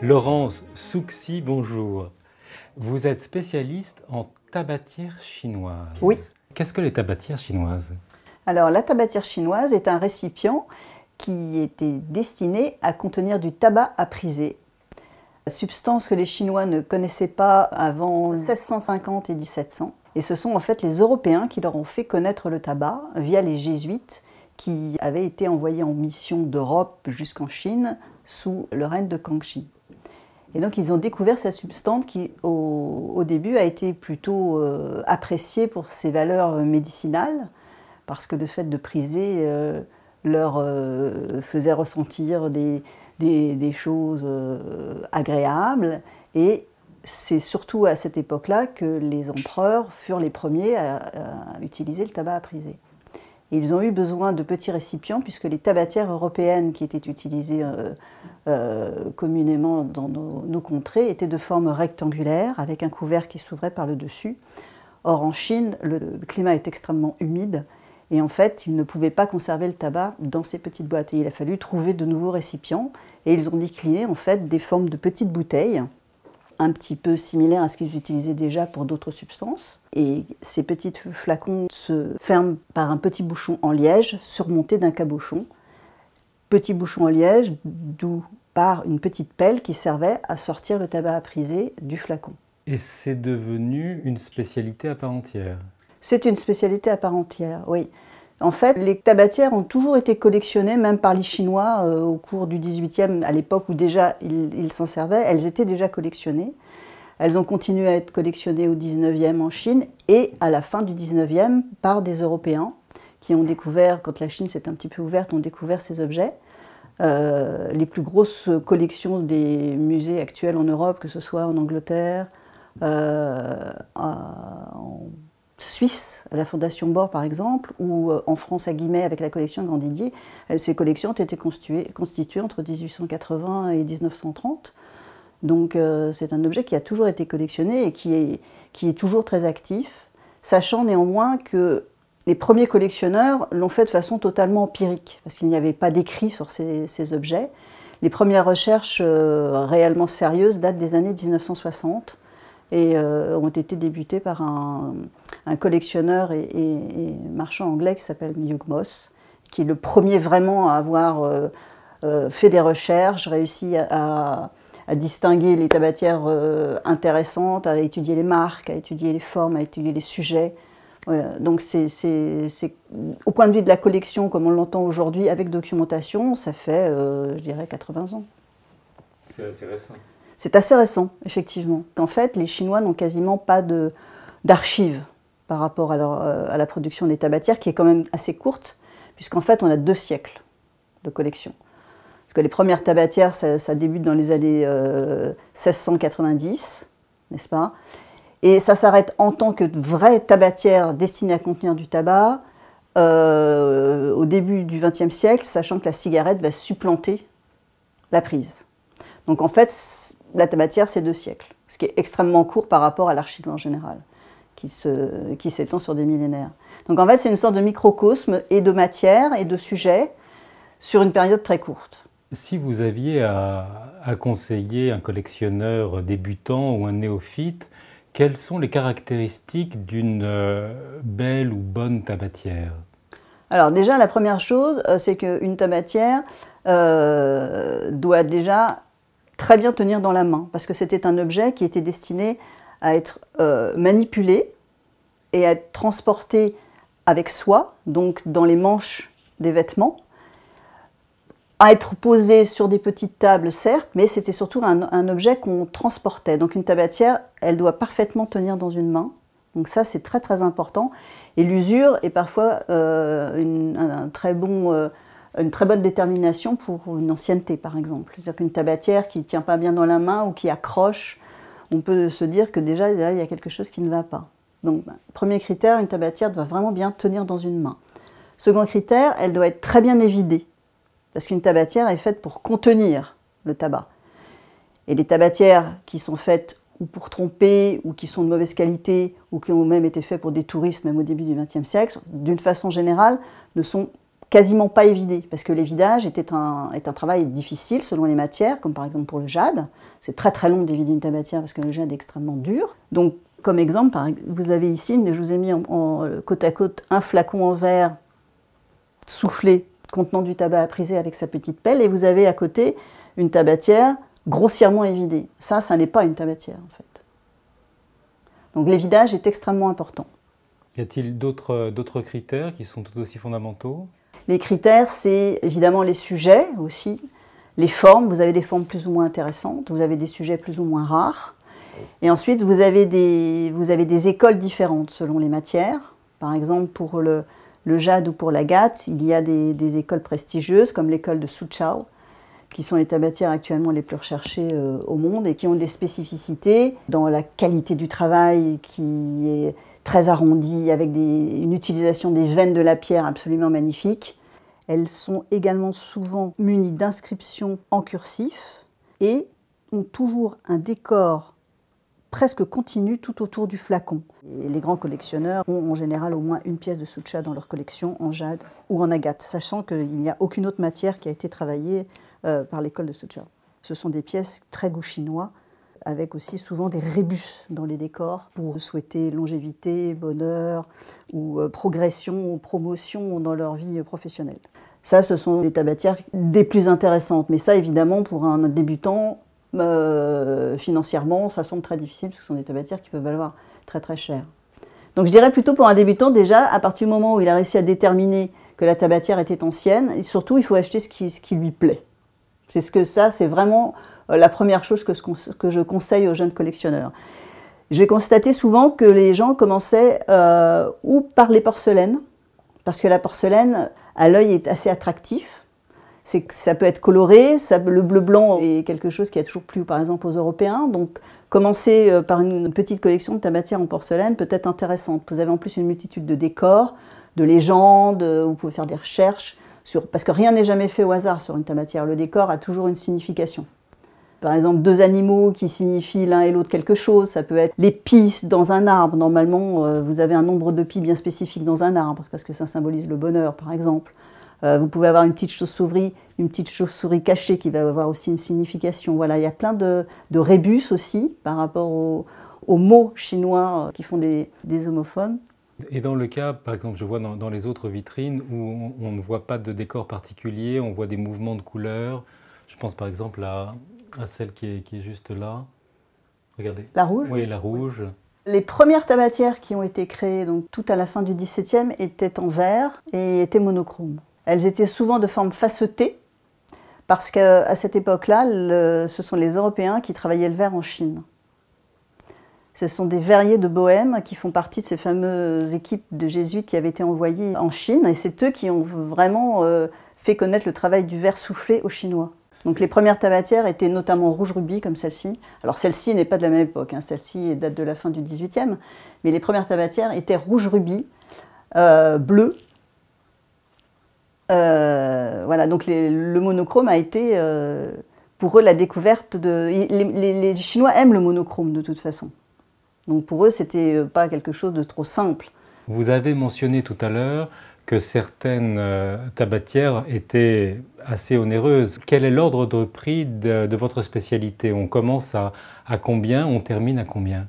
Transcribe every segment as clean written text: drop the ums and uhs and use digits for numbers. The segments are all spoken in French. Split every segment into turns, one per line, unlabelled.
Laurence Souxy, bonjour. Vous êtes spécialiste en tabatière chinoise.
Oui.
Qu'est-ce que les tabatières chinoises?
Alors, la tabatière chinoise est un récipient qui était destiné à contenir du tabac à priser, substance que les Chinois ne connaissaient pas avant 1650 et 1700. Et ce sont en fait les Européens qui leur ont fait connaître le tabac via les jésuites qui avaient été envoyés en mission d'Europe jusqu'en Chine sous le règne de Kangxi. Et donc ils ont découvert cette substance qui au début a été plutôt appréciée pour ses valeurs médicinales, parce que le fait de priser leur faisait ressentir des choses agréables. Et c'est surtout à cette époque-là que les empereurs furent les premiers à utiliser le tabac à priser. Et ils ont eu besoin de petits récipients, puisque les tabatières européennes qui étaient utilisées communément dans nos contrées étaient de forme rectangulaire, avec un couvert qui s'ouvrait par le dessus. Or en Chine, le climat est extrêmement humide, et en fait, ils ne pouvaient pas conserver le tabac dans ces petites boîtes. Et il a fallu trouver de nouveaux récipients, et ils ont décliné en fait des formes de petites bouteilles, un petit peu similaires à ce qu'ils utilisaient déjà pour d'autres substances. Et ces petits flacons se ferment par un petit bouchon en liège surmonté d'un cabochon. Petit bouchon en liège, d'où part une petite pelle qui servait à sortir le tabac à priser du flacon.
Et c'est devenu une spécialité à part entière.
C'est une spécialité à part entière, oui. En fait, les tabatières ont toujours été collectionnées, même par les Chinois, au cours du XVIIIe, à l'époque où déjà ils s'en servaient, elles étaient déjà collectionnées. Elles ont continué à être collectionnées au XIXe en Chine et à la fin du XIXe par des Européens qui ont découvert, quand la Chine s'est un petit peu ouverte, ont découvert ces objets. Les plus grosses collections des musées actuels en Europe, que ce soit en Angleterre, en Suisse, à la Fondation Bor par exemple, ou en France à Guimet avec la collection Grandidier, ces collections ont été constituées entre 1880 et 1930. Donc c'est un objet qui a toujours été collectionné et qui est toujours très actif, sachant néanmoins que les premiers collectionneurs l'ont fait de façon totalement empirique, parce qu'il n'y avait pas d'écrit sur ces objets. Les premières recherches réellement sérieuses datent des années 1960 et ont été débutées par un collectionneur et marchand anglais qui s'appelle Hugh Moss, qui est le premier vraiment à avoir fait des recherches, réussi à distinguer les tabatières intéressantes, à étudier les marques, à étudier les formes, à étudier les sujets. Donc au point de vue de la collection, comme on l'entend aujourd'hui, avec documentation, ça fait, je dirais, 80 ans.
C'est assez récent.
C'est assez récent, effectivement. En fait, les Chinois n'ont quasiment pas d'archives par rapport à la production des tabatières, qui est quand même assez courte, puisqu'en fait, on a 2 siècles de collection. Parce que les premières tabatières, ça débute dans les années 1690, n'est-ce pas? Et ça s'arrête en tant que vraie tabatière destinée à contenir du tabac au début du XXe siècle, sachant que la cigarette va supplanter la prise. Donc en fait, la tabatière, c'est 2 siècles, ce qui est extrêmement court par rapport à l'archive en général, qui s'étend sur des millénaires. Donc en fait, c'est une sorte de microcosme et de matière et de sujet sur une période très courte.
Si vous aviez à conseiller un collectionneur débutant ou un néophyte, quelles sont les caractéristiques d'une belle ou bonne tabatière?
Alors déjà, la première chose, c'est qu'une tabatière doit déjà très bien tenir dans la main, parce que c'était un objet qui était destiné à être manipulé et à être transporté avec soi, donc dans les manches des vêtements, à être posé sur des petites tables, certes, mais c'était surtout un objet qu'on transportait. Donc une tabatière, elle doit parfaitement tenir dans une main. Donc ça, c'est très très important. Et l'usure est parfois une très bonne détermination pour une ancienneté, par exemple. C'est-à-dire qu'une tabatière qui ne tient pas bien dans la main ou qui accroche, on peut se dire que déjà, là, il y a quelque chose qui ne va pas. Donc, premier critère, une tabatière doit vraiment bien tenir dans une main. Second critère, elle doit être très bien évidée. Parce qu'une tabatière est faite pour contenir le tabac. Et les tabatières qui sont faites ou pour tromper, ou qui sont de mauvaise qualité, ou qui ont même été faites pour des touristes, même au début du XXe siècle, d'une façon générale, ne sont quasiment pas évidé, parce que l'évidage est un travail difficile selon les matières, comme par exemple pour le jade. C'est très très long d'évider une tabatière parce que le jade est extrêmement dur. Donc, comme exemple, vous avez ici, je vous ai mis côte à côte un flacon en verre soufflé contenant du tabac à priser avec sa petite pelle, et vous avez à côté une tabatière grossièrement évidée. Ça n'est pas une tabatière en fait. Donc l'évidage est extrêmement important.
Y a-t-il d'autres critères qui sont tout aussi fondamentaux?
Les critères, c'est évidemment les sujets aussi, les formes. Vous avez des formes plus ou moins intéressantes, vous avez des sujets plus ou moins rares. Et ensuite, vous avez des écoles différentes selon les matières. Par exemple, pour le jade ou pour l'agate, il y a des écoles prestigieuses comme l'école de Suzhou, qui sont les tabatières actuellement les plus recherchées au monde et qui ont des spécificités dans la qualité du travail qui est très arrondie, avec une utilisation des veines de la pierre absolument magnifique. Elles sont également souvent munies d'inscriptions en cursif et ont toujours un décor presque continu tout autour du flacon. Et les grands collectionneurs ont en général au moins une pièce de Sucha dans leur collection en jade ou en agate, sachant qu'il n'y a aucune autre matière qui a été travaillée par l'école de Sucha. Ce sont des pièces très goût chinois, avec aussi souvent des rébus dans les décors pour souhaiter longévité, bonheur ou progression ou promotion dans leur vie professionnelle. Ça, ce sont les tabatières des plus intéressantes, mais ça évidemment pour un débutant, financièrement, ça semble très difficile parce que ce sont des tabatières qui peuvent valoir très très cher. Donc je dirais plutôt pour un débutant, déjà, à partir du moment où il a réussi à déterminer que la tabatière était ancienne, et surtout il faut acheter ce qui lui plaît. C'est vraiment la première chose que je conseille aux jeunes collectionneurs. J'ai constaté souvent que les gens commençaient ou par les porcelaines, parce que la porcelaine, à l'œil, est assez attractif. Ça peut être coloré, le bleu-blanc est quelque chose qui a toujours plu par exemple aux Européens, donc commencer par une petite collection de tabatières en porcelaine peut être intéressante. Vous avez en plus une multitude de décors, de légendes, vous pouvez faire des recherches, parce que rien n'est jamais fait au hasard sur une tabatière, le décor a toujours une signification. Par exemple, deux animaux qui signifient l'un et l'autre quelque chose, ça peut être les pis dans un arbre. Normalement, vous avez un nombre de pis bien spécifique dans un arbre, parce que ça symbolise le bonheur par exemple. Vous pouvez avoir une petite chauve-souris cachée qui va avoir aussi une signification. Voilà, il y a plein de rébus aussi par rapport aux mots chinois qui font des homophones.
Et dans le cas, par exemple, je vois dans les autres vitrines où on ne voit pas de décor particulier, on voit des mouvements de couleurs. Je pense par exemple à celle qui est juste là. Regardez.
La rouge?
Oui, la rouge.
Les premières tabatières qui ont été créées, donc tout à la fin du XVIIe, étaient en verre et étaient monochromes. Elles étaient souvent de forme facetée, parce qu'à cette époque-là, ce sont les Européens qui travaillaient le verre en Chine. Ce sont des verriers de Bohême qui font partie de ces fameuses équipes de jésuites qui avaient été envoyées en Chine, et c'est eux qui ont vraiment fait connaître le travail du verre soufflé aux Chinois. Donc les premières tabatières étaient notamment rouge rubis, comme celle-ci. Alors celle-ci n'est pas de la même époque, hein. Celle-ci date de la fin du XVIIIe, mais les premières tabatières étaient rouge rubis, bleu. Voilà, donc le monochrome a été pour eux la découverte de... Les Chinois aiment le monochrome de toute façon. Donc pour eux, c'était pas quelque chose de trop simple.
Vous avez mentionné tout à l'heure que certaines tabatières étaient assez onéreuses. Quel est l'ordre de prix de votre spécialité? On commence à combien? On termine à combien?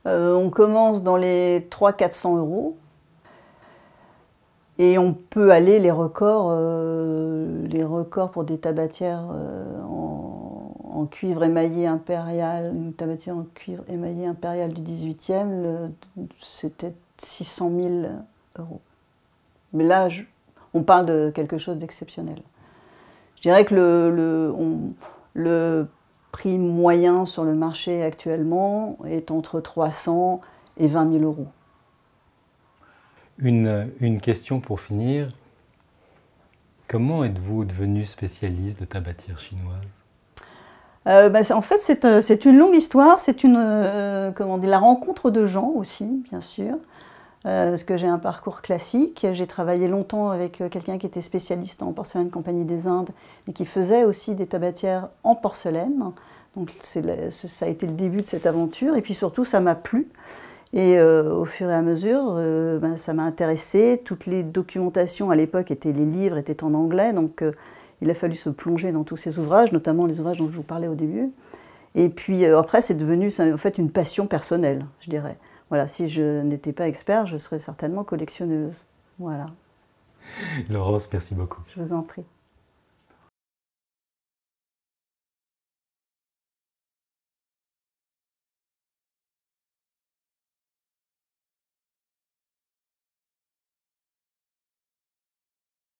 On commence dans les 300-400 euros. Et on peut aller les records pour des tabatières en cuivre émaillé impérial, une tabatière en cuivre émaillé impérial du XVIIIe, c'était 600 000 euros. Mais là, on parle de quelque chose d'exceptionnel. Je dirais que le prix moyen sur le marché actuellement est entre 300 et 20 000 euros.
Une question pour finir. Comment êtes-vous devenu spécialiste de tabatière chinoise?
En fait, c'est une longue histoire, c'est la rencontre de gens aussi, bien sûr. Parce que j'ai un parcours classique, j'ai travaillé longtemps avec quelqu'un qui était spécialiste en porcelaine Compagnie des Indes, mais qui faisait aussi des tabatières en porcelaine. Donc ça a été le début de cette aventure, et puis surtout ça m'a plu. Et au fur et à mesure, ça m'a intéressée. Toutes les documentations à l'époque, les livres étaient en anglais, donc il a fallu se plonger dans tous ces ouvrages, notamment les ouvrages dont je vous parlais au début. Et puis après, c'est devenu en fait une passion personnelle, je dirais. Voilà, si je n'étais pas expert, je serais certainement collectionneuse. Voilà.
Laurence, merci beaucoup.
Je vous en prie.